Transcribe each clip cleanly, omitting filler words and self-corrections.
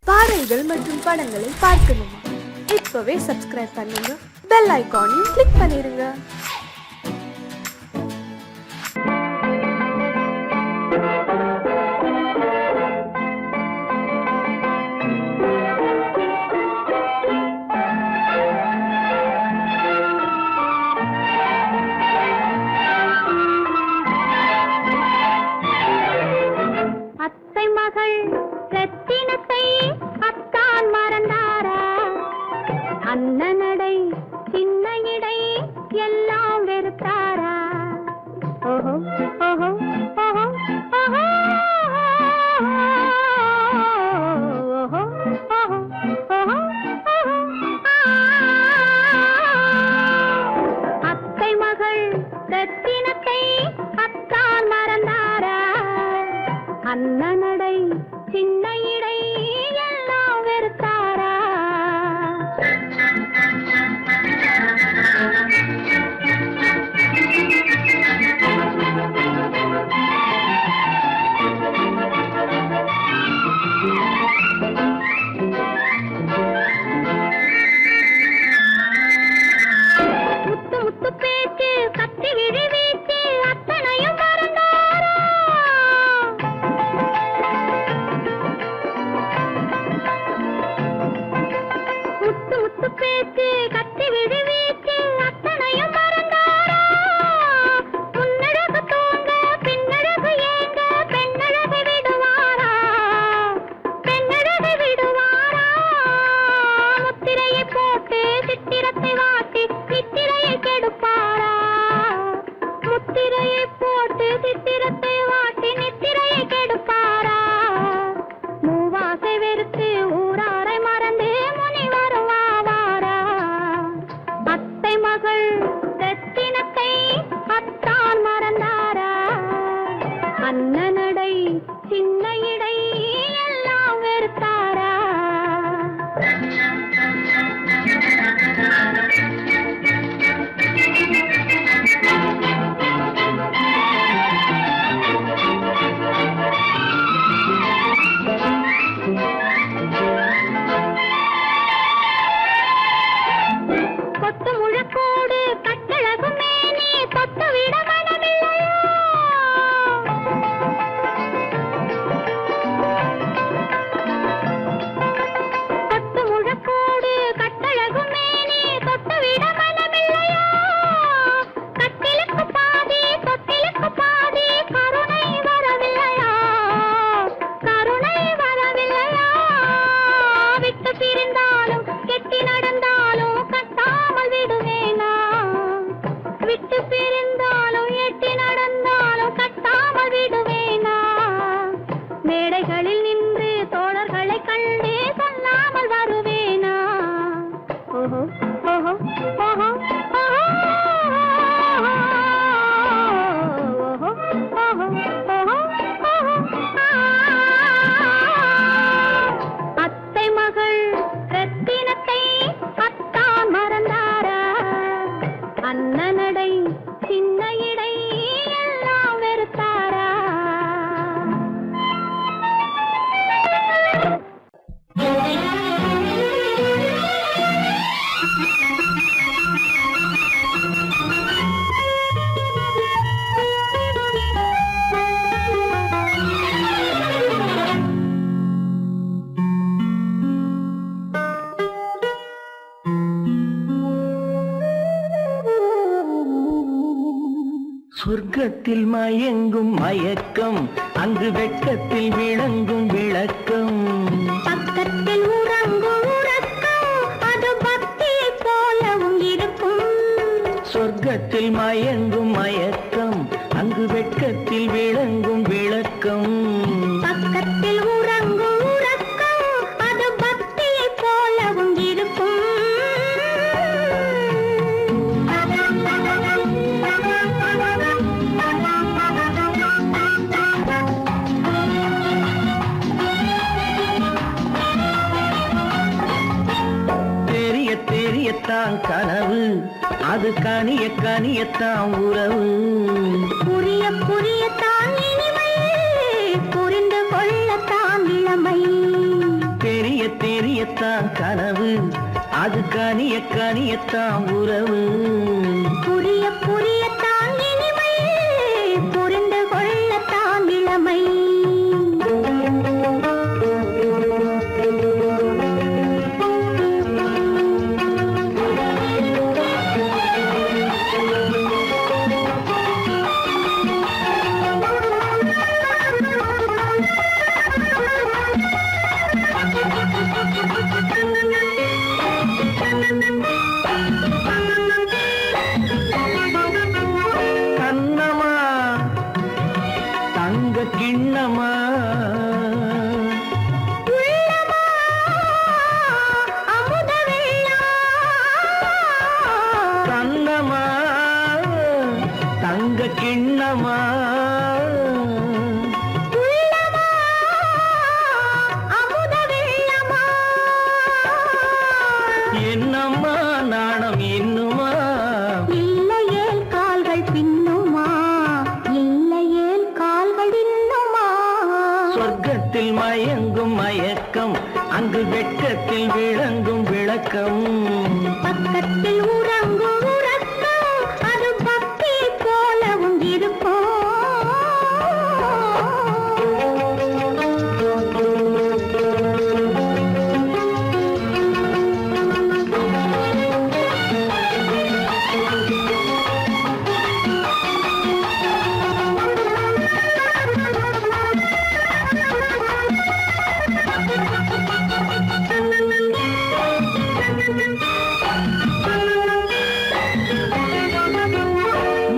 பாடல்கள் மற்றும் படங்களை பார்க்கணுமா? இப்பவே சப்ஸ்கிரைப் பண்ணுங்க, பெல் ஐகானையும் கிளிக் பண்ணிருங்க. அண்ணனடை சின்ன இடை எல்லாம் வெறுத்தாரா? ஓஹோ ஓஹோ ஓஹோ ஓஹோ ஓஹோ ஓஹோ அத்தை மகள் ரத்தினத்தை அத்தான் மறந்தாரா? அண்ணனடை சின்ன இடை எல்லாம் வெறுத்தாரா? அண்ணனடை சின்ன இடை எல்லாம் வெறுத்தாரா? கொத்து முழக்கோடு கட்டழகு மேனி தொட்டு விட மனமில்லையோ? கொத்து முழக்கோடு கட்டழகு மேனி தொட்டு விட மனமில்லையோ? கட்டிலுக்கு பாதி தொட்டிலுக்கு பாதி கருணை வரவில்லையா? கருணை வரவில்லையா? விட்டு பிரிந்தாலும் கெட்டி நடந்தாலும் கட்டாமல் விடுவேனா? விட்டு பிரிந்தாலும் எட்டி நடந்தாலும் கட்டாமல் விடுவேனா? மேடைகளில் நின்று தோழர்களை கண்டு சொல்லாமல் வருவேனா? ஓஹோ ஓஹோ ஓஹோ அத்தை மகள் ரத்தினத்தை அத்தான் மறந்தாரா? அண்ணனடை சின்ன இடை எல்லாம் வெறுத்தாரா? சொர்க்கத்தில் மயங்கும் மயக்கம், அங்கு வெட்கத்தில் விளங்கும் விளக்கம். பக்கத்தில் உறங்கும் உறக்கம், அது பக்தியை போலவும் இருக்கும். சொர்க்கத்தில் மயங்கும் மயக்கம், அங்கு வெட்கத்தில் விளங்கும் விளக்கம். பக்கத்தில் உறங்கும் உறக்கம், அது பக்தியை போலவும் இருக்கும். தெரியத்தான் கனவு, அது கனிய கனியத்தான் உறவு. புரிய புரியத்தான் இனிமை, புரிந்து கொள்ளத்தான் இளமை. தெரிய தெரியத்தான் கனவு, அது கனிய கனியத்தான் உறவு. புரிய புரியத்தான் இனிமை, புரிந்து கொள்ளத்தான் இளமை. கண்ணமா தங்க கிண்ணமா, உள்ளமா அமுத வெள்ளம். கண்ணமா தங்க கிண்ணமா, உள்ளமா அமுத வெள்ளமா. என்னம்மா நாணம் இன்னுமா, இல்லையேல் கால்கள் பின்னுமா, இல்லையேல் கால்கள் இன்னுமா. சொர்க்கத்தில் மயங்கும் மயக்கம், அங்கு வெட்கத்தில் விளங்கும் விளக்கம். பக்கத்தில் உறங்கும் உறக்கம், அது பக்தி போலவும் இருக்கும்.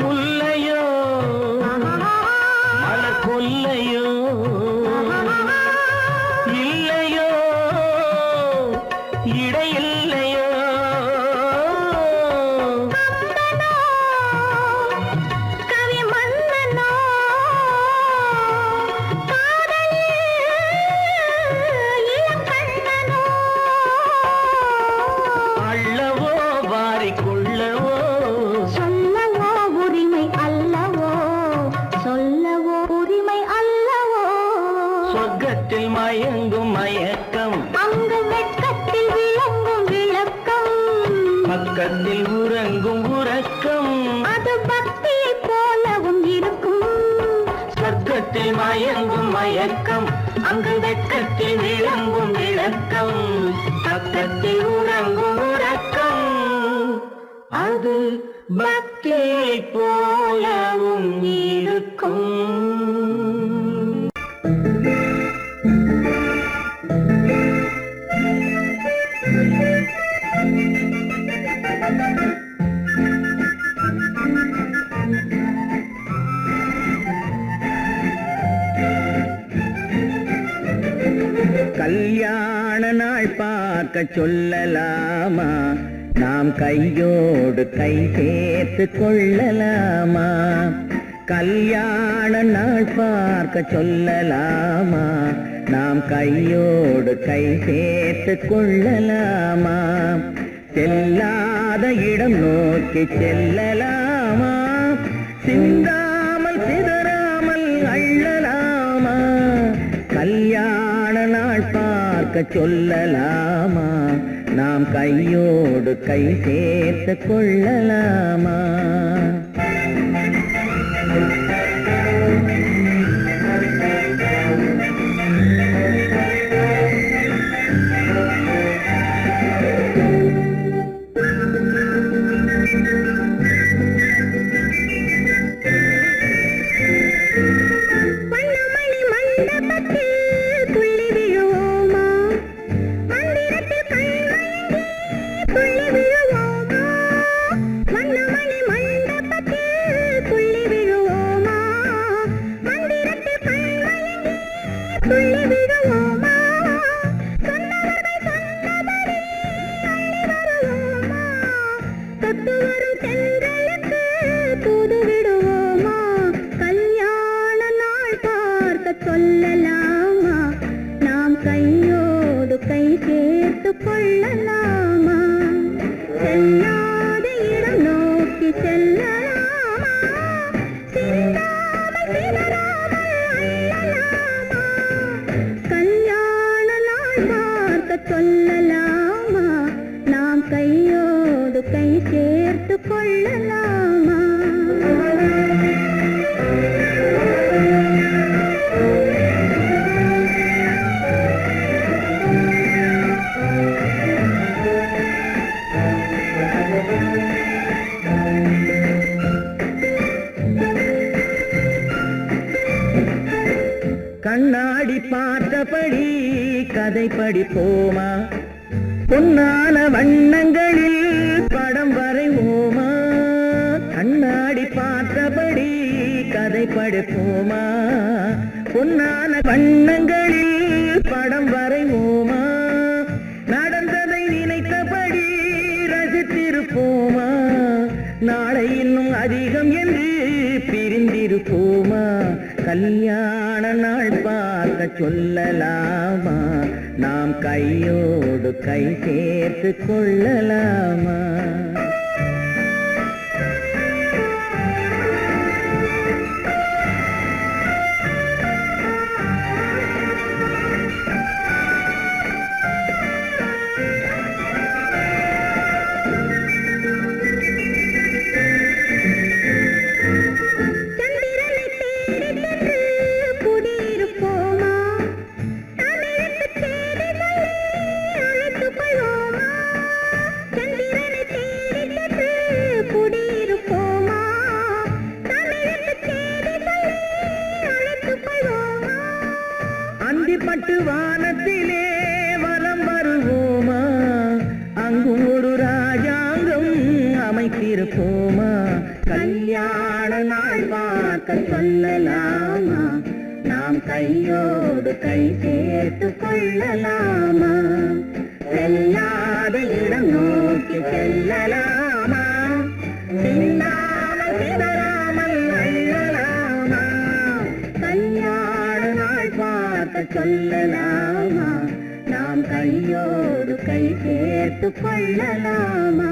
முல்லையோ மலர் கொல்லையோ, இல்லையோ இடையில்லையோ. கவி மன்னனோ காதலில் இளம் கண்ணனோ. அள்ளவோ வாரிக்கொள்ளவோ, சொல்லவோ உரிமை அல்லவோ, சொல்லவோ உரிமை அல்லவோ. சொர்க்கத்தில் மயங்கும் மயக்கம், அங்கு வெட்கத்தில் விளங்கும் விளக்கம். பக்கத்தில் உறங்கும் உறக்கம். அது பக்தியை போலவும் இருக்கும். சொர்க்கத்தில் மயங்கும் மயக்கம், அங்கு வெட்கத்தில் விளங்கும் விளக்கம். பக்கத்தில் உறங்கும் உறக்கம், அது பக்தியை போலவும் இருக்கும். கல்யாண நாள் பார்க்க சொல்லலாமா, நாம் கையோடு கை சேர்த்து கொள்ளலாமா. கல்யாண நாள் பார்க்க சொல்லலாமா, நாம் கையோடு கை சேர்த்து கொள்ளலாமா. செல்லாத இடம் நோக்கி செல்லலாமா, சிந்தாமல் சிதறாமல் அள்ளலாமா. கல்யாண நாள் பார்க்க சொல்லலாமா, நாம் கையோடு கை சேர்த்து கொள்ளலாமா. வண்ணமணி மண்டபத்தில் துள்ளி விழுவோமா, மந்திரத்தில் கண்மயங்கி துள்ளி விழுவோமா. வண்ணமணி மண்டபத்தில் துள்ளி விழுவோமா, மந்திரத்தில் கண்மயங்கி துள்ளி விழுவோமா. சொன்னவர்கள் சொன்னபடி அள்ளி வருவோமா, தொட்டு வரும் தென்றலுக்கு தூது விடுவோமா. கல்யாண நாள் பார்க்க சொல்லலாமா, நாம் கையோடு கை சேர்த்து கொள்ளலாமா. செல்லாத இடம் நோக்கி செல்லலாமா, சிந்தாமல் சிதறாமல் அள்ளலாமா. கல்யாண நாள் பார்க்க பார்க்க சொல்லலாமா? நாம் கையோடு கை சேர்த்து கொள்ளலாமா? கண்ணாடி பார்த்தபடி கதை படிப்போமா? பொன்னான வண்ணங்களில் படம் வரைவோமா? கண்ணாடி பார்த்தபடி கதை படிப்போமா? பொன்னான வண்ணங்களில் படம் வரைவோமா? நடந்ததை நினைத்தபடி ரசித்திருப்போமா? நாளை இன்னும் அதிகம் என்று பிரிந்திருப்போமா? கல்யாண நாள் பார்க்க சொல்லலாமா? நாம் கையோடு கை சேர்த்து கொள்ளலாமா? அந்திப்பட்டு வானத்திலே வலம் வருவோமா? அங்கும் ஒரு ராஜாங்கம் அமைத்திருப்போமா? கல்யாண நாள் பார்க்க சொல்லலாமா? நாம் கையோடு கை சேர்த்து கொள்ளலாமா? செல்லாத இடம் நோக்கி செல்லலாமா? சின்னாமல் சிதறாமல் அள்ளலாமா? கல்யாண நாள் பார்க்க சொல்லலாமா? நாம் கையோடு கை சேர்த்து கொள்ளலாமா?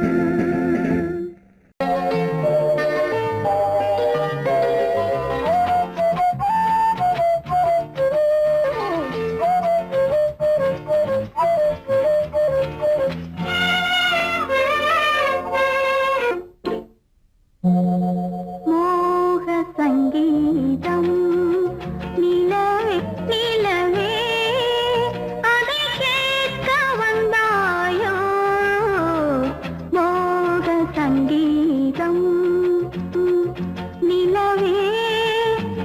மோக சங்கீதம் நிலவே நிலவே அதை கேட்க வந்தாயோ? மோக சங்கீதம் நிலவே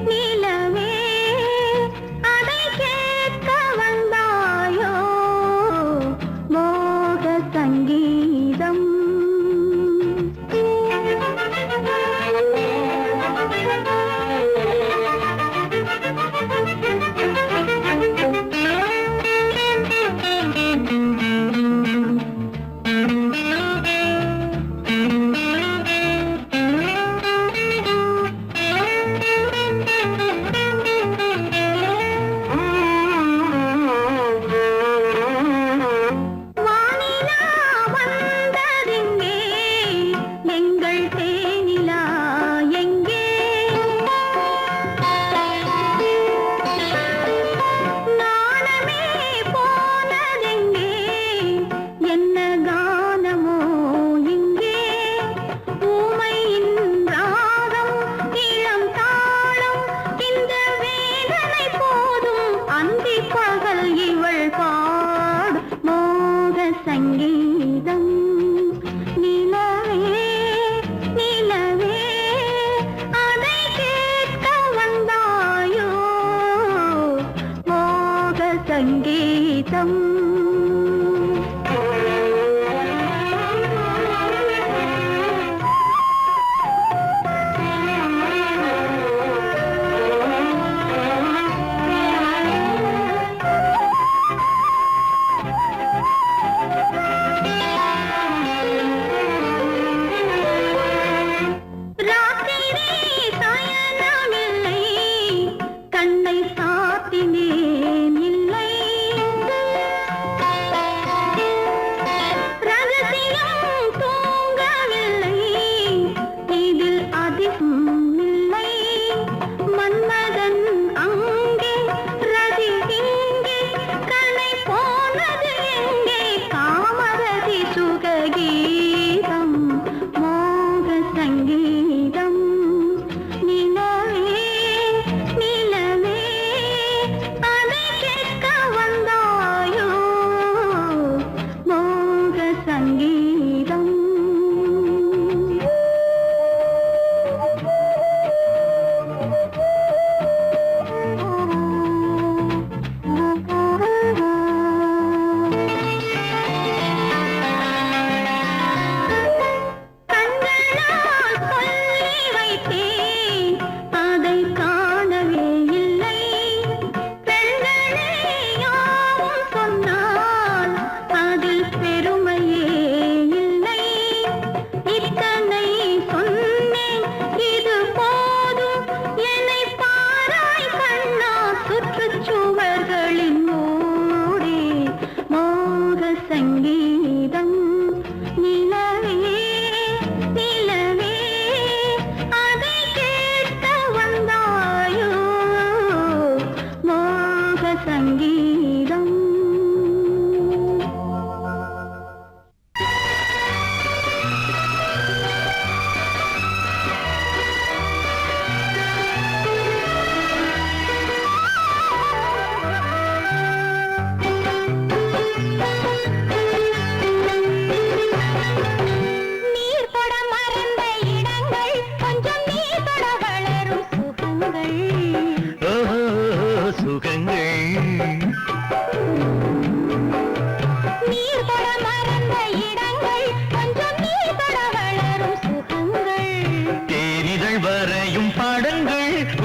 நிலவே அதை கேட்க வந்தாயோ? மோக சங்கீதம் சங்கீதம் நிலவே நிலவே அதை கேட்க வந்தாயோ? மோக சங்கீதம் சங்கீதம் நிலவே நிலவே அதை கேட்க வந்தாயோ மோக சங்கீதம்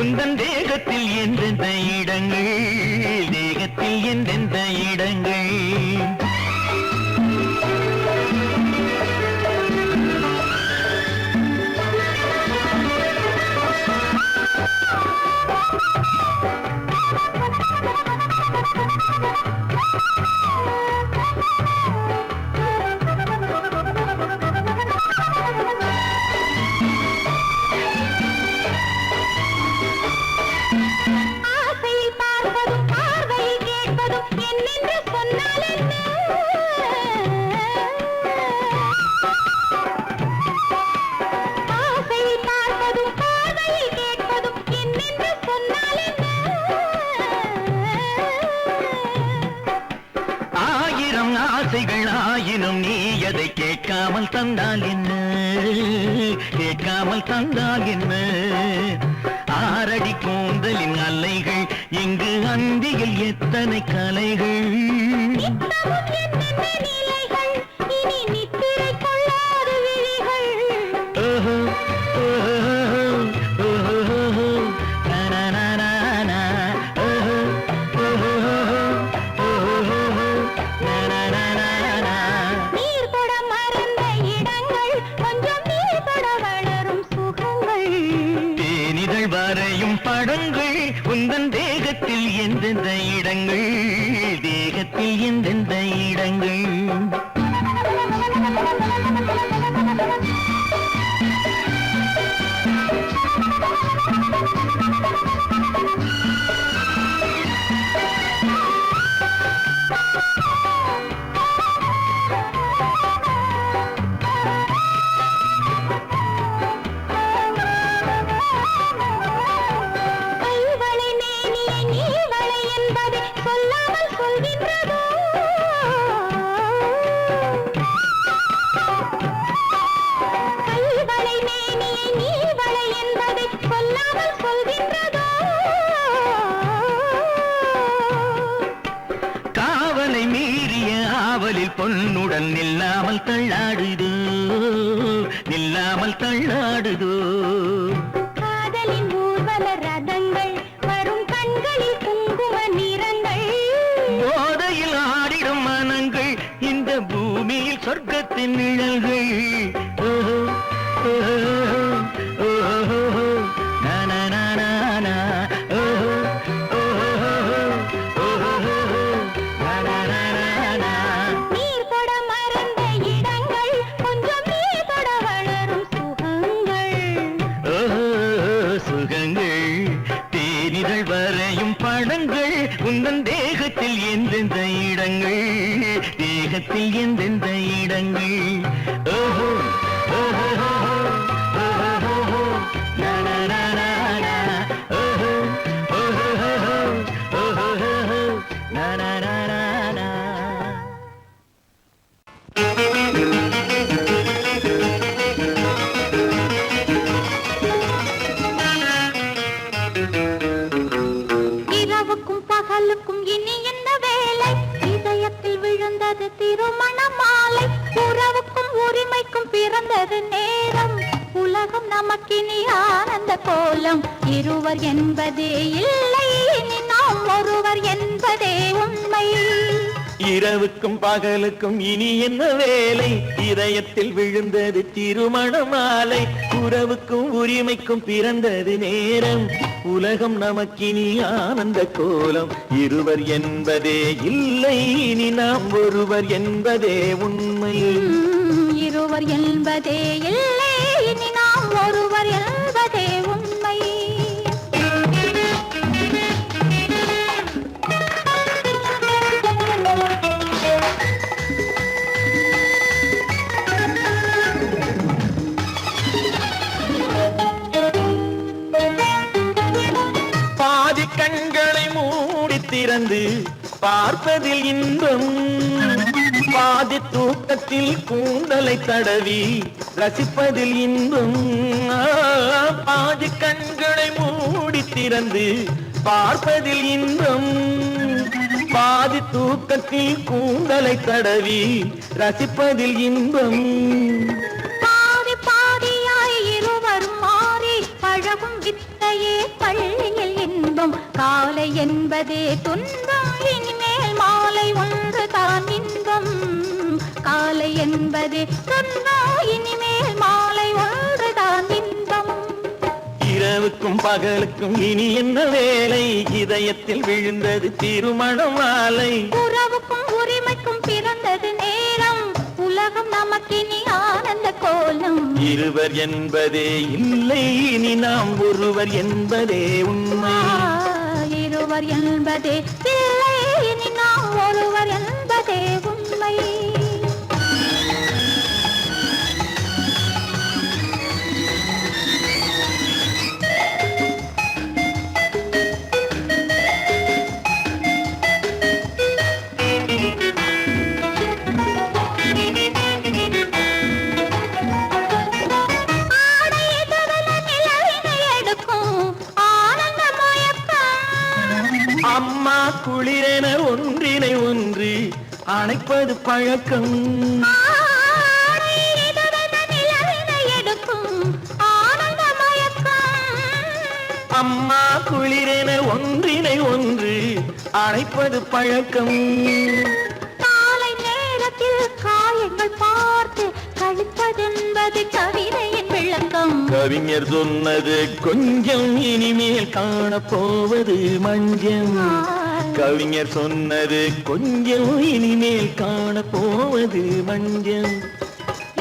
உந்தன் தேகத்தில் எந்தெந்த இடங்கள் தேகத்தில் எந்தெந்த இடங்கள் ஆயினும் நீ அதை கேட்காமல் தந்தால் என்ன கேட்காமல் தந்தால் என்ன ஆரடி கூந்தலின் அலைகள் இங்கு அந்தியில் எத்தனை கலைகள் படங்கள் உந்தன் தேகத்தில் எந்தெந்த இடங்கள் தேகத்தில் எந்தெந்த இடங்கள் பொன்னுடன் நில்லாமல் தள்ளாடுதோ நில்லாமல் தள்ளாடுதோ காதலின் ஊர்வல ரதங்கள் வரும் கண்களில் குங்கும நிறங்கள் போதையில் ஆடிடும் மனங்கள் இந்த பூமியில் சொர்க்கத்தின் நிழல்கள் உந்தன் தேகத்தில் எந்தெந்த இடங்கள் தேகத்தில் எந்தெந்த இடங்கள் ஓஹோ ஓஹோ இனி என்ன வேலை இதயத்தில் விழுந்தது திருமண மாலை உறவுக்கும் உரிமைக்கும் பிறந்தது நேரம் உலகம் நமக்கினி ஆனந்த கோலம் இருவர் என்பதே இல்லை இனி நாம் ஒருவர் என்பதே உண்மை இரவுக்கும் பகலுக்கும் இனி என்ன வேலை இதயத்தில் விழுந்தது திருமண மாலை உறவுக்கும் உரிமைக்கும் பிறந்தது நேரம் உலகம் நமக்கினி ஆனந்த கோலம் இருவர் என்பதே இல்லை இனி நாம் ஒருவர் என்பதே உண்மை இருவர் என்பதே இல்லை இனி நாம் ஒருவர் என்பதே உண்மை பாதி கண்களை மூடி திறந்து பார்ப்பதில் இன்பம் பாதி தூக்கத்தில் கூந்தலை தடவி ரசிப்பதில் இன்பம் பாதி கண்களை மூடி திறந்து பார்ப்பதில் இன்பம் பாதி தூக்கத்தில் கூந்தலை தடவி ரசிப்பதில் இன்பம் பாதி பாதியாய் இருவரும் மாறி பழகும் வித்தையே பள்ளியில் இன்பம் காலை என்பதே துன்பம் இனிமேல் மாலை ஒன்று தான் இன்பம் காலை என்பதே துன்பம் இனிமேல் மாலை ஒன்று தான் இன்பம் இரவுக்கும் பகலுக்கும் இனி என்ன வேலை இதயத்தில் விழுந்தது திருமண மாலை உறவுக்கும் உரிமைக்கும் பிறந்தது நேரம் உலகம் நமக்கினி ஆனந்த கோலம் இருவர் என்பதே இல்லை இனி நாம் ஒருவர் என்பதே உண்மை இருவர் என்பதே இல்லை இனி நாம் ஒருவர் என்பதே உண்மை அம்மா குளிரென ஒன்றினை ஒன்று அணைப்பது பழக்கம் அம்மா குளிரென ஒன்றினை ஒன்று அணைப்பது பழக்கம் காலை நேரத்தில் காயங்கள் பார்த்து கழிப்பதென்பது கவிதையின் விளக்கம் கவிஞர் சொன்னது கொஞ்சம் இனிமேல் காணப்போவது மஞ்சம் கவிஞர் சொன்னது கொஞ்சம் இனிமேல் காணப்போவது மஞ்சம்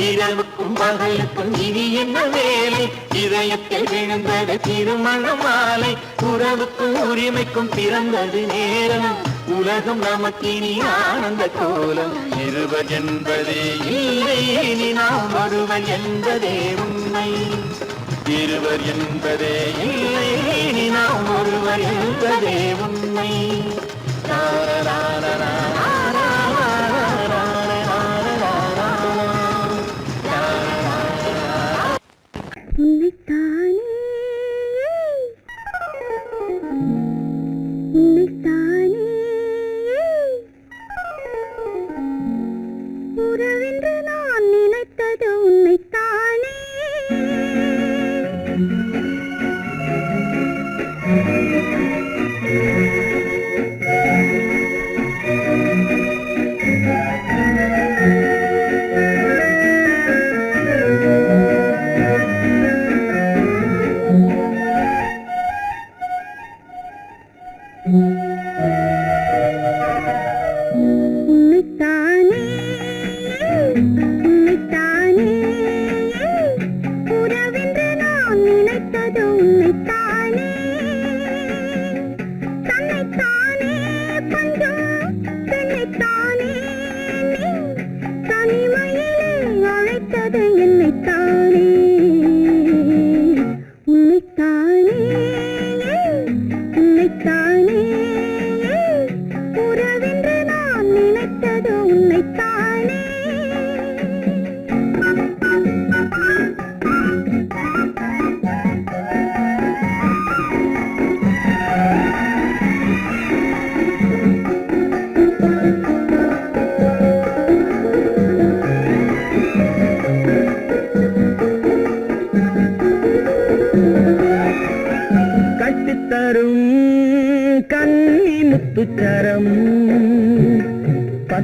இரவுக்கும் பகலுக்கும் இனி என்ன வேலை இதயத்தில் விழுந்தது திருமண மாலை உறவுக்கும் உரிமைக்கும் பிறந்தது நேரம் உலகம் நமக்கினி ஆனந்த கோலம் இருவர் என்பதே இல்லை இனி நாம் ஒருவர் என்பதே உண்மை இருவர் என்பதே இல்லை இனி நாம் ஒருவர் என்பதே உண்மை உறவென்று நான் நினைத்தது உன்னைத்தானே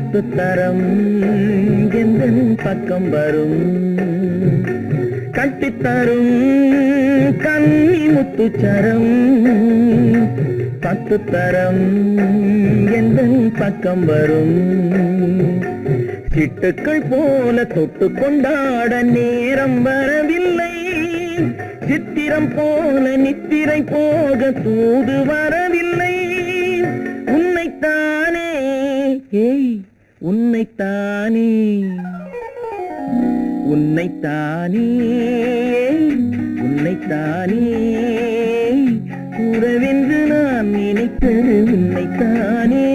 பத்து தரம் எந்தன் பக்கம் வரும் கட்டித்தரும் கன்னி முத்துச்சரம் பத்து தரம் எந்தன் பக்கம் வரும் சிட்டுக்கள் போல தொட்டு கொண்டாட நேரம் வரவில்லை சித்திரம் போல நித்திரை போக தூது வரவில்லை உன்னைத்தானே ஏய் உன்னைத்தானே உன்னைத்தானே உன்னைத்தானே உறவென்று நான் நினைத்தது உன்னைத்தானே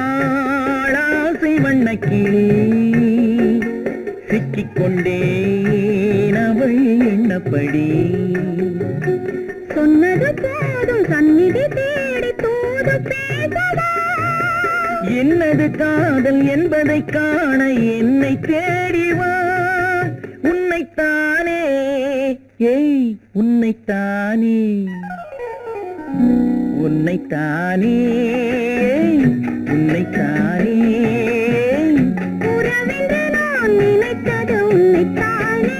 வட்டமிட்டாளாசை வண்ணக்கிளி சிக்கிக்கொண்டேன் அவள் எண்ணப்படி சொன்னது போதும் சந்நிதி தேடி தூது பேசவா என்னது காதல் என்பதை காண என்னை தேடிவா உன்னைத்தானே ஏய் உன்னைத்தானே உன்னைத்தானே உன்னைத்தானே உறவென்று நான் நினைத்தது உன்னைத்தானே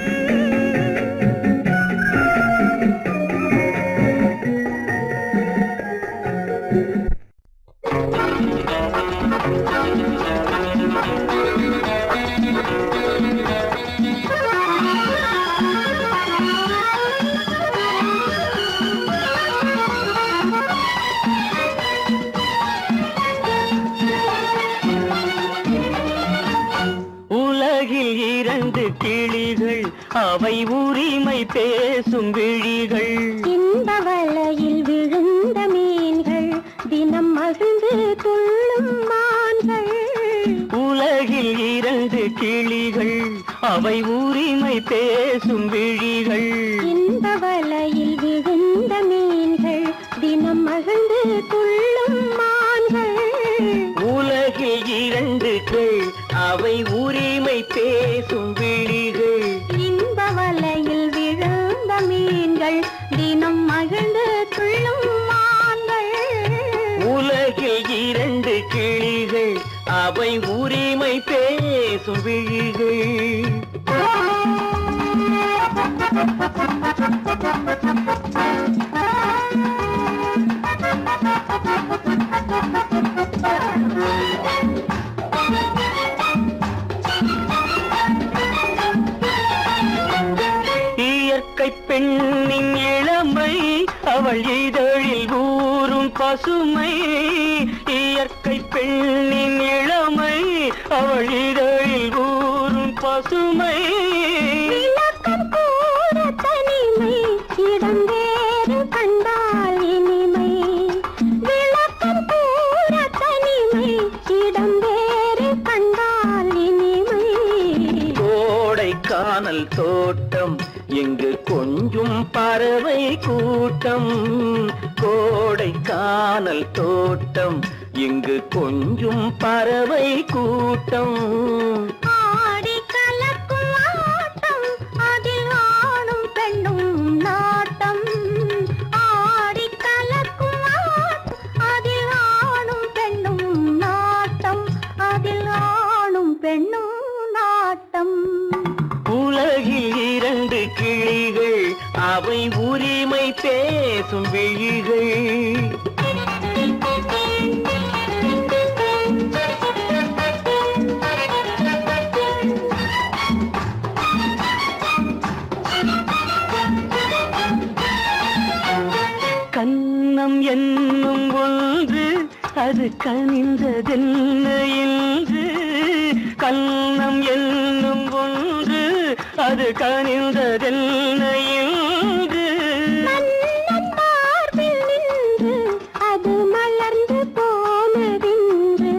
கிளிகள் அவை உரிமை பேசும் விழிகள் இந்த வலையில் விழுந்த மீன்கள் தினம் மகிழ்ந்து துள்ளும் மான்கள் உலகில் இரண்டு கிளிகள் அவை உரிமை பேசும் விழிகள் இந்த வலையில் விழுந்த மீன்கள் தினம் மகிழ்ந்து துள்ளும் மான்கள் உலகில் இரண்டு அவை உரிமை பேசும் விழிகள் இன்ப வலையில் விழுந்த மீன்கள் தினம் மகிழ்ந்து துள்ளும் மான்கள் உலகில் இரண்டு கிளிகள் அவை உரிமை பேசும் விழிகள் இயற்கை பெண்ணின் இளமை அவள் இதழில் ஊறும் பசுமை இயற்கை பெண்ணின் இளமை அவள் இதழில் ஊறும் பசுமை விளக்கம் கூற தனிமை இடம் வேறு கண்டால் இனிமை விளக்கம் கூற தனிமை இடம் வேறு கண்டால் இனிமை கோடைக்கானல் தோட்டம் எங்கு கொஞ்சும் பறவை கூட்டம் கோடைக்கானல் தோட்டம் எங்கு கொஞ்சும் பறவை கூட்டம் ஆடி கலக்கும் ஆட்டம் அதில் ஆணும் பெண்ணும் நாட்டம் ஆடி கலக்கும் அது கனிந்ததென்ன என்று கண்ணம் என்னும் ஒன்று அது கனிந்ததென்ன என்று மன்னன் மார்பில் நின்று அது மலர்ந்து போனதென்று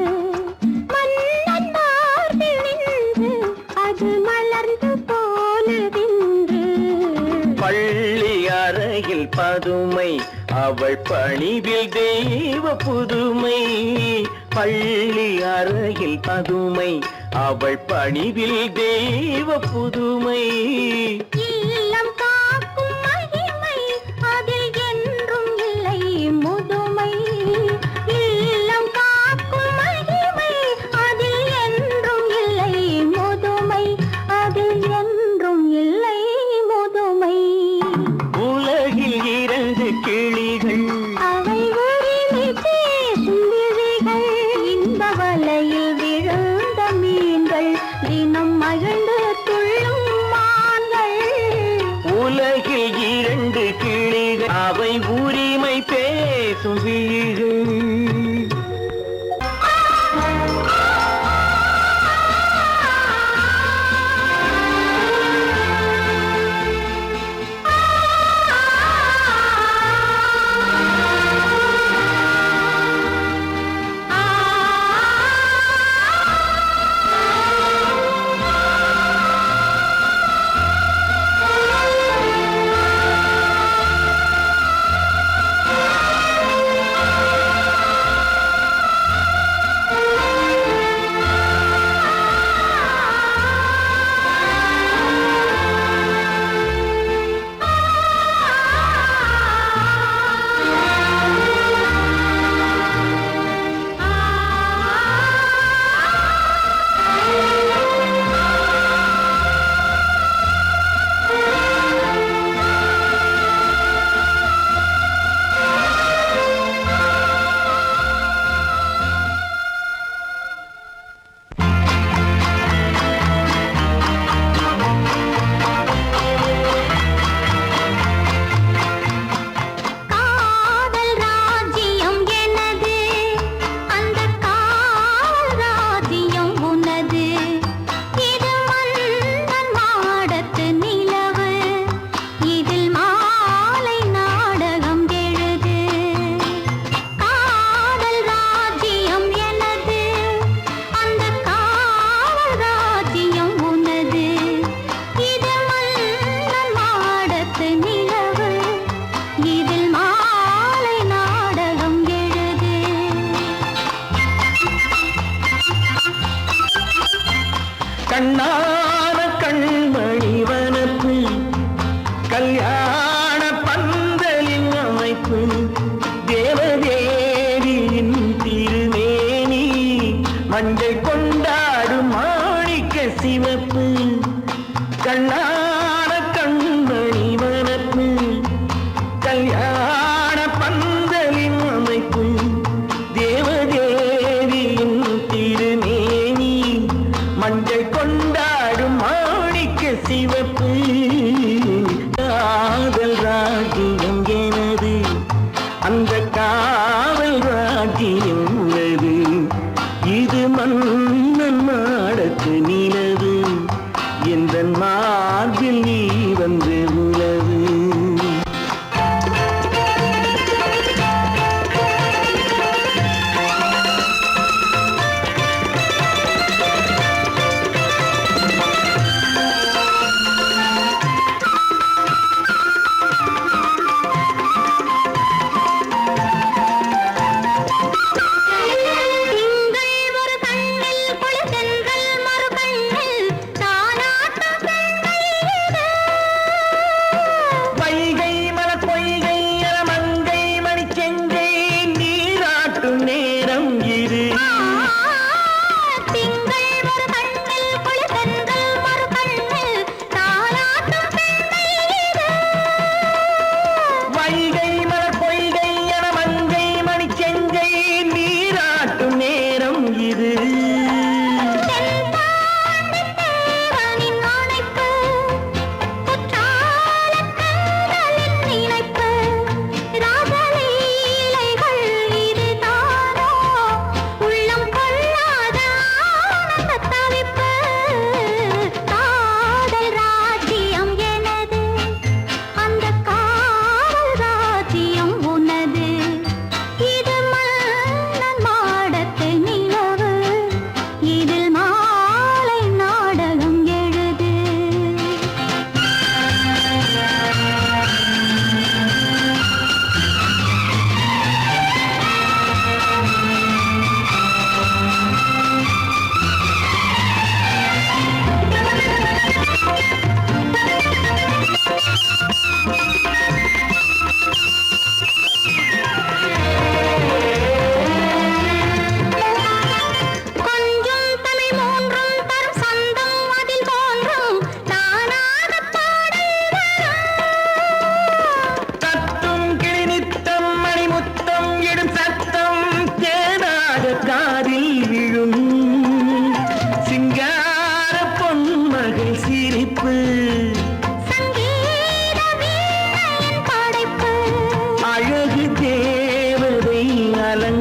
மன்னன் மார்பில் நின்று அது மலர்ந்து போனதென்று பள்ளி அறையில் பதுமை அவள் பணிவில் தெய்வ புதுமை பள்ளி அறையில் பதுமை அவள் பணிவில் தெய்வ புதுமை இல்லம் காக்கும் மகிமை அதில் என்றும் இல்லை முதுமை இல்லம் காக்கும் மகிமை அதில் என்றும் இல்லை முதுமை அதில் என்றும் இல்லை முதுமை உலகில் இரண்டு கிளிகள் அவை உரிமை பேசும் விழிகள் இந்த வலையில் விழுந்த மீன்கள் தினம் மகிழ்ந்து துள்ளும் மான்கள் உலகில் இரண்டு கிளிகள் அவை உரிமை பேசும் விழிகள் கண்ணான கண்மணி வனப்பு கல்யாண பந்தலின் அமைப்பு தேவதேவியின் திருமேனி மஞ்சள் கொண்டாடும் மாணிக்க சிவப்பு கண்ணான கண்மணி வனப்பு கல்யாண பந்தலின் அமைப்பு தேவதேவியின் திருமேனி மஞ்சள் கொண்டாடும் மாணிக்க சிவப்பு காதல் ராஜ்யம் எனது அந்த காவல் ராஜ்யம் உள்ளது இது மன்னன் மாடத்து நிலவு எந்த மார்பில் நீ வந்து உலவு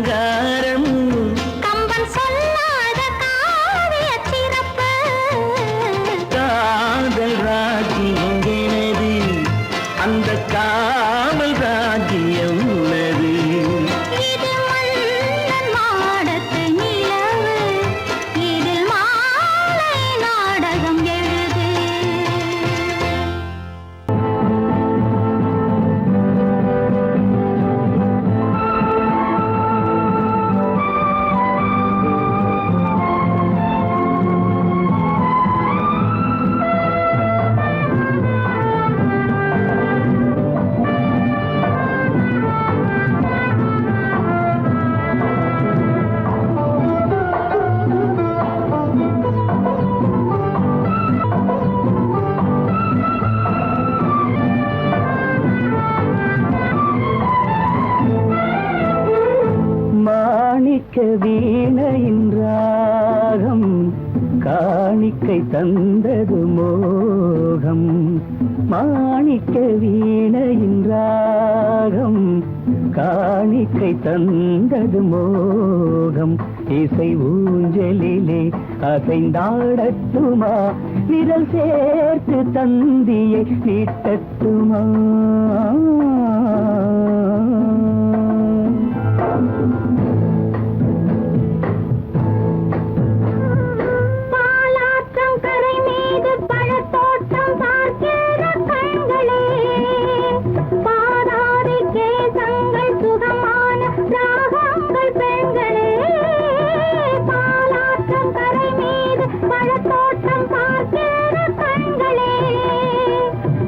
அலங்காரம் கம்பன் சொல்லாத காவிய சிறப்பு காதல் ராஜ்யம் எனது அந்த காமல் ராஜ்யம் உள்ளது இது மன்னன் மாடத்து நிலவு இதில் மாலை நாடகம் எழுது மாணிக்க வீணையின் ராகம் காணிக்கை தந்தது மோகம் மாணிக்க வீணையின் ராகம் காணிக்கை தந்தது மோகம் இசை ஊஞ்சலிலே அசைந்தாடட்டுமா விரல் சேர்த்து தந்தியை நீட்டட்டுமா பாலாற்றம் கரை மீது பழத்தோட்டம் பார்க்கிற கண்களே பாதாதி கேசங்கள் சுகமான ராகங்கள் பெண்களே பாலாற்றம் கரை மீது பழத்தோட்டம் பார்க்கிற கண்களே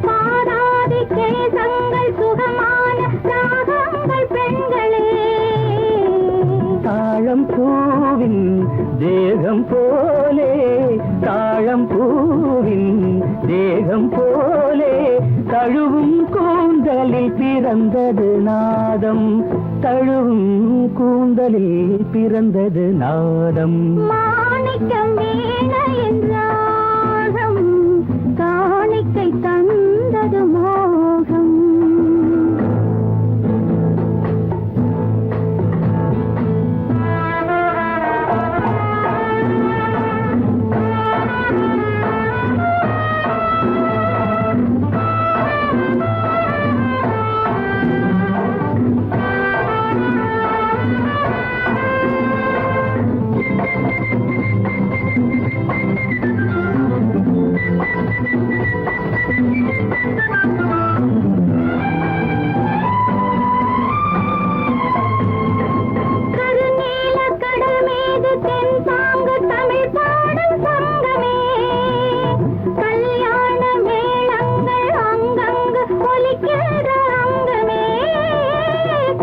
பாதாதி கேசங்கள் சுகமான ராகங்கள் பெண்களே தாழம் பூவின் தேகம் போலே தாழம் பூவின் தேகம் போலே தழுவும் கூந்தலில் பிறந்தது நாதம் தழுவும் கூந்தலில் பிறந்தது நாதம் மாணிக்கம் வீணையின் ராகம் காணிக்கை தந்தது மோகம் கருநீல கடல் மீது தென்பாங்கு தமிழ் பாடும் சங்கமே கல்யாண மேளங்கள் அங்கங்கு ஒலிக்கிற அங்கமே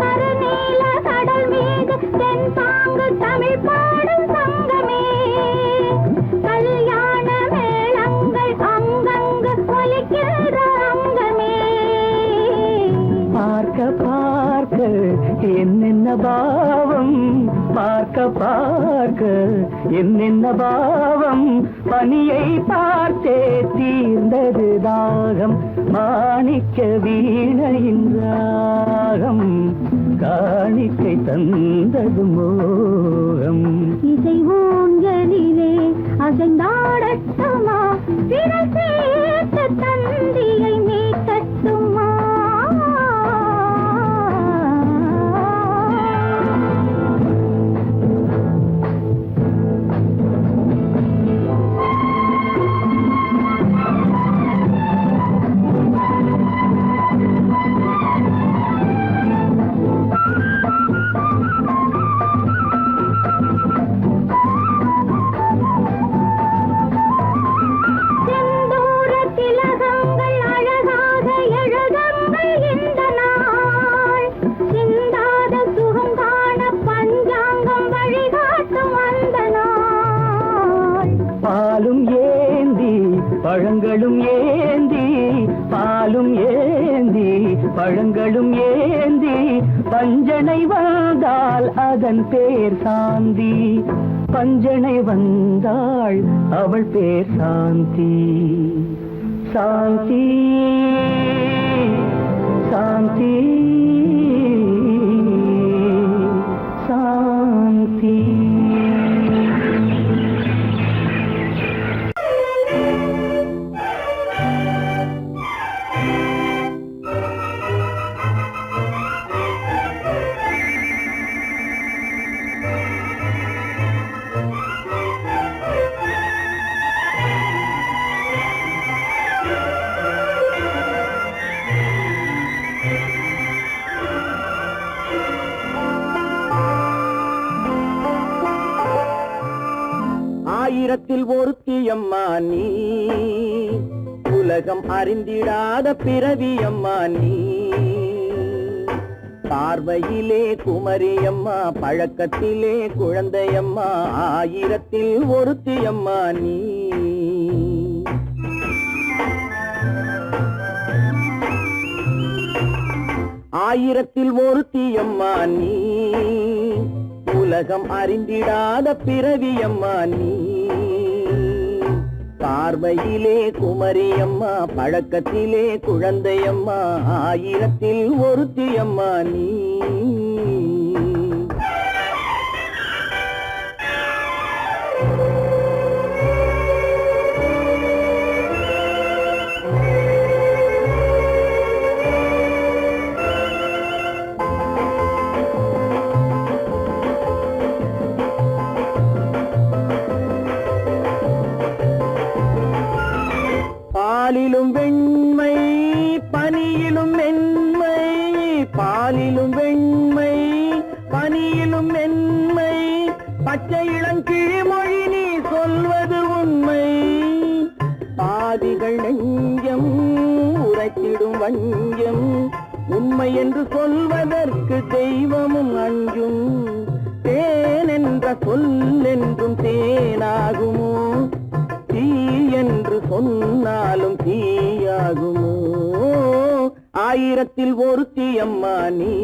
கருநீல கடல் மீது தென்பாங்கு தமிழ் பாடும் சங்கமே கல்யாண மேளங்கள் அங்கங்கு ஒலிக்கிற அங்கமே பார்க்க பார்க்க என்னென்ன பாவம் பார்க்க பார்க்க என்னென்ன பாவம் பனியை பார்த்தே தீர்ந்தது தாகம் மாணிக்க வீணையின் ராகம் காணிக்கை தந்தது மோகம் இசை ஊஞ்சலிலே அசைந்தாடட்டுமா விரல் சேர்த்து தந்தியை மீட்டட்டுமா செந்தூர திலகங்கள் அழகாக எழுதங்கள் இந்த நாள் சிந்தாத சுகம் காண பஞ்சாங்கம் வழிகாட்டும் அந்த நாள் பாலும் ஏந்தி பழங்களும் ஏந்தி பாலும் ஏந்தி பழங்களும் ஏந்தி பஞ்சனை வந்தால் அதன் பேர் சாந்தி பஞ்சனை வந்தாள் அவள் பேர் சாந்தி சாந்தி சாந்தி சாந்தி தீ ஆயிரத்தில் ஒருத்தியம்மா நீ, உலகம் அறிந்திடாத பிறவியம்மா நீ. பார்வையிலே குமரியம்மா, பழக்கத்திலே குழந்தையம்மா, ஆயிரத்தில் ஒருத்தியம்மா நீ. ஆயிரத்தில் ஒருத்தியம்மா நீ, உலகம் அறிந்திடாத பிறவியம்மா நீ. பார்வையிலே குமரியம்மா, பழக்கத்திலே குழந்தையம்மா, ஆயிரத்தில் ஒருத்தியம்மா நீ. பாலிலும் வெண்மை பனியிலும் மென்மை, பாலிலும் வெண்மை பனியிலும் மென்மை, பச்சை இளங்கிழிமொழி நீ சொல்வது உண்மை. பாதிகள் நெஞ்சம் உரைத்திடும் வஞ்சம், உண்மை என்று சொல்வதற்கு தெய்வமும் அஞ்சும். தேன் என்ற சொல் என்றும் தேனாகுமோ, தீ என்று சொன்னாலும் தீயாகுமோ. ஆயிரத்தில் ஒருத்தியம்மா நீ,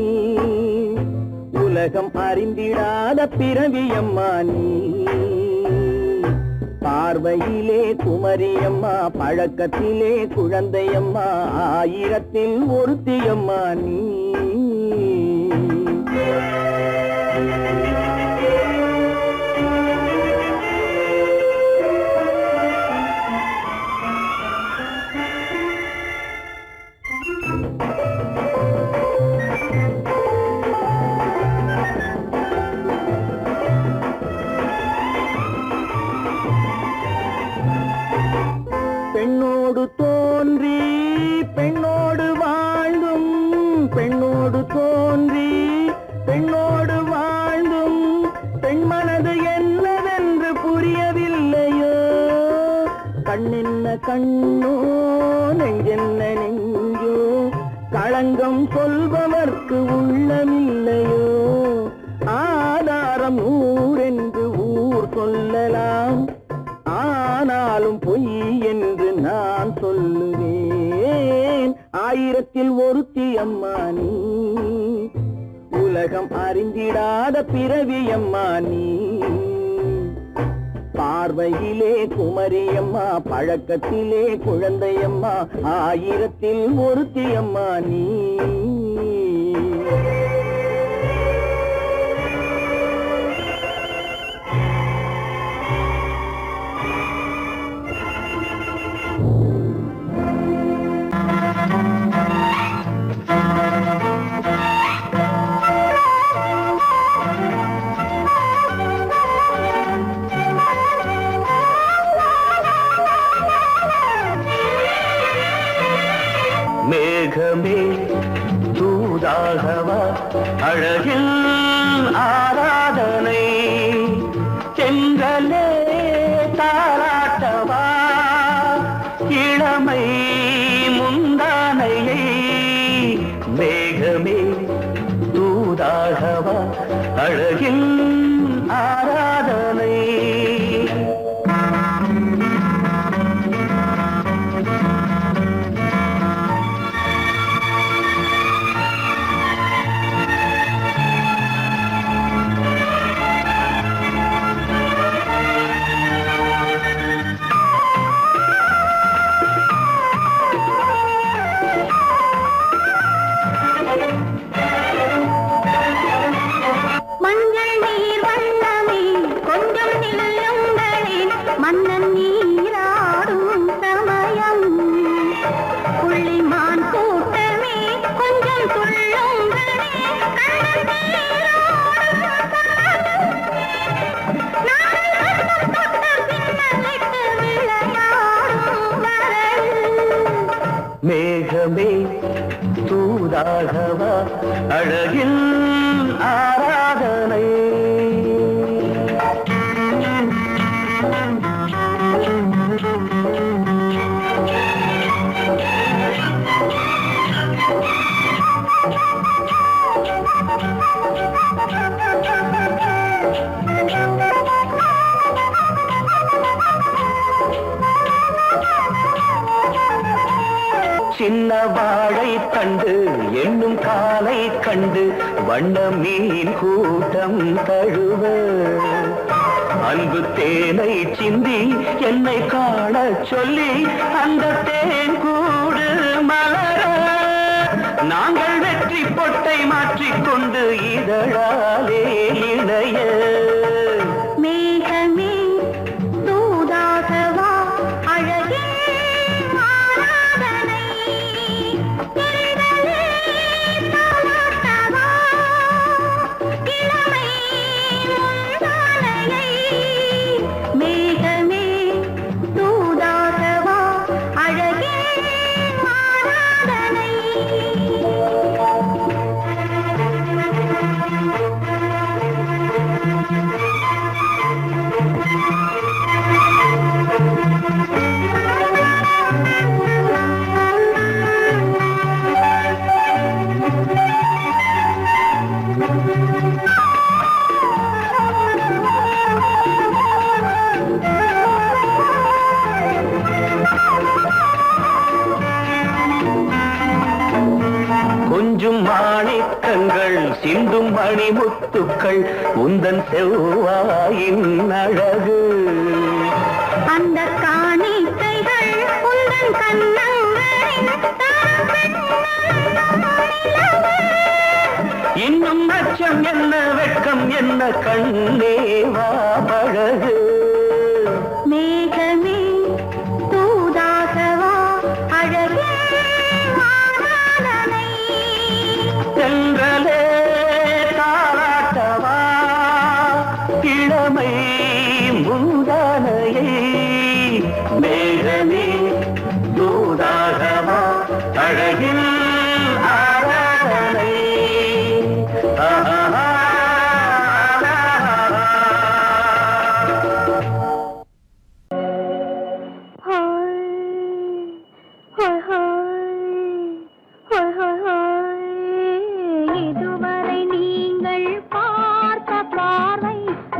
உலகம் அறிந்திடாத பிறவியம்மா நீ. பார்வையிலே குமரியம்மா, பழக்கத்திலே குழந்தையம்மா, ஆயிரத்தில் ஒருத்தியம்மா நீ. பெண்ணோடு தோன்றி பெண்ணோடு வாழ்ந்தும், பெண்ணோடு தோன்றி பெண்ணோடு வாழ்ந்தும், பெண் மனது என்னவென்று புரியவில்லையோ. கண்ணென்ன கண்ணோ, நெஞ்சென்ன நெஞ்சோ, களங்கம் சொல்பவர்க்கு உள்ளமில்லையோ. ஆதாரம் ஊரென்று ஊர் சொல்லலாம், ஆனாலும் பொய் என்று நான் சொல்லுவேன். ஆயிரத்தில் ஒருத்தியம்மா நீ, உலகம் அறிந்திடாத பிறவியம்மா நீ. பார்வையிலே குமரியம்மா, பழக்கத்திலே குழந்தையம்மா, ஆயிரத்தில் ஒருத்தியம்மா நீ. மேகமே தூதாகவா, அழகில் ஆராதனை, செங்கலே தாராட்டவா, இளமை முந்தானையை. மேகமே தூதாகவா, அழகில் ஆராதனை. மஞ்சள் நீர் மேகமே தூதாகவா அழகில் ஆராதனை. சின்ன வாழை தண்டு என்னும் காலை கண்டு வண்ண மீன் கூட்டம் தழுவ அன்பு தேனை சிந்தி என்னை காண சொல்லி அந்த தேன் கூடு மலர நாங்கள் வெற்றி பொட்டை மாற்றிக்கொண்டு இதழாலே இணைய. மேகமே தூதாகவா அழகே ஆராதனை. எரிதலே தாலாட்டவா இளமை முந்தானையை. மேகமே தூதாகவா அழகே ஆராதனை. கொஞ்சும் மாணிக்கங்கள் சிந்தும் மணிமுத்துக்கள் உந்தன் செவ்வாயின் அழகு. அந்த காணிக்கைகள் உந்தன் கண்ணங்களின் இன்னும் அச்சம் என்ன வெட்கம் என்ன கண்ணேவா பழகு. மேகமே தூதாகவா அழகே ஆராதனை. சென்றலே தாராட்டவா இளமை முந்தானையை. மேகமே தூதாகவா அழகில் ஆராதனை. இதுவரை நீங்கள் பார்த்த பார்வை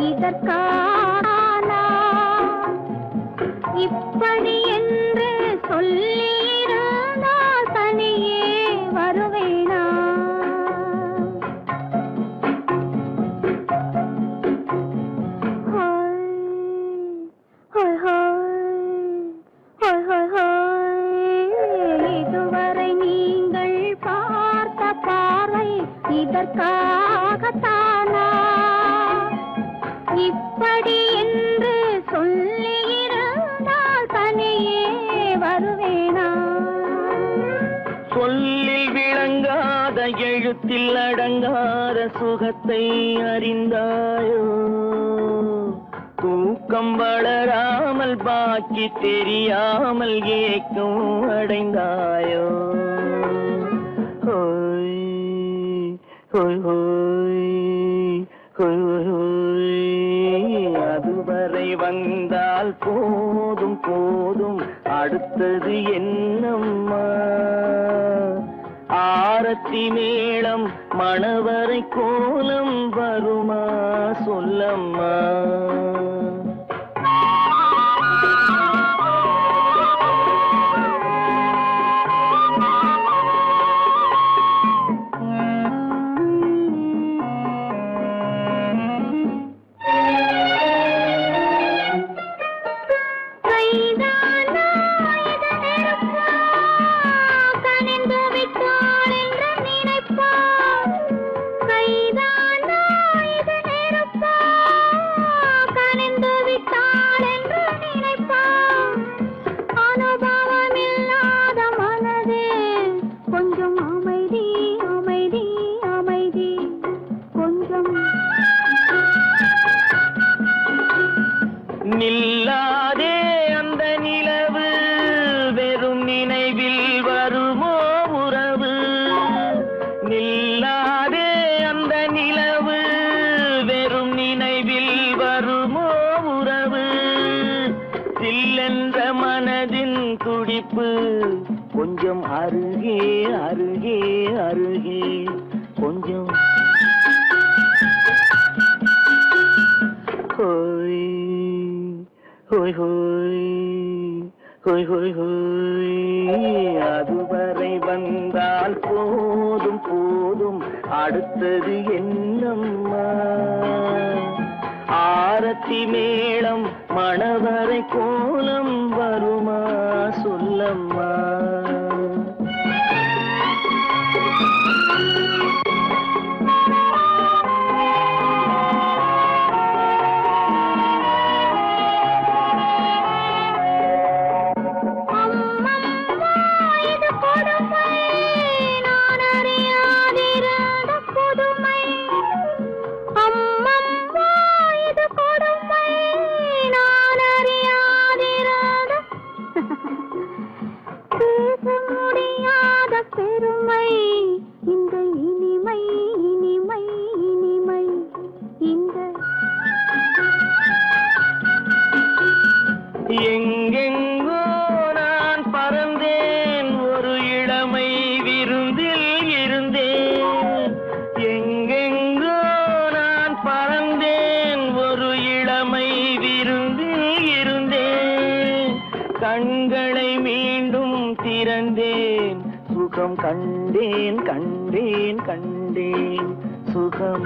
இதற்கானா? இப்படி என்று சொல்லியிருந்தால் தனியே வருவேனா? இதுவரை நீங்கள் பார்த்த பார்வை இதற்காகத்தானா? இப்படி என்று சொல்லியிருந்தால் தனியே வருவேனா? சொல்லில் விளங்காத எழுத்தில் அடங்காத சுகத்தை அறிந்தாயோ? தூக்கம் வளராமல் பாக்கி தெரியாமல் ஏக்கம் அடைந்தாயோ? ஹோய் ஹோய் ஹோய் ஹோய் ஹோய். அதுவரை வந்தால் போதும் போதும் அடுத்தது என்னம்மா? ஆரத்தி மேளம் மணவரை கோலம் வருமா சொல்லம்மா? கைதானா இது நெருப்பா கனிந்து வருமோ உறவு சில்லென்ற மனதின் துடிப்பு கொஞ்சம் அருகே அருகே அருகே கொஞ்சம் ஹோய் ஹோய் ஹோய் ஹோய் ஹோய் ஹோய் அதுவரை வந்தால் போதும் போதும் அடுத்தது என்னம்மா ஆரத்தி மேளம் மணவரை கோலம் வருமா சொல்லம்மா பெருமை இந்த இனிமை இனிமை இனிமை இந்த எங்கெங்கோ நான் பறந்தேன் ஒரு இளமை விருந்தில் இருந்தேன் எங்கெங்கோ நான் பறந்தேன் ஒரு இளமை விருந்தில் இருந்தேன் கண்களை மீண்டும் திறந்தேன் சுகம் கண்டேன் கண்டேன் கண்டேன் சுகம்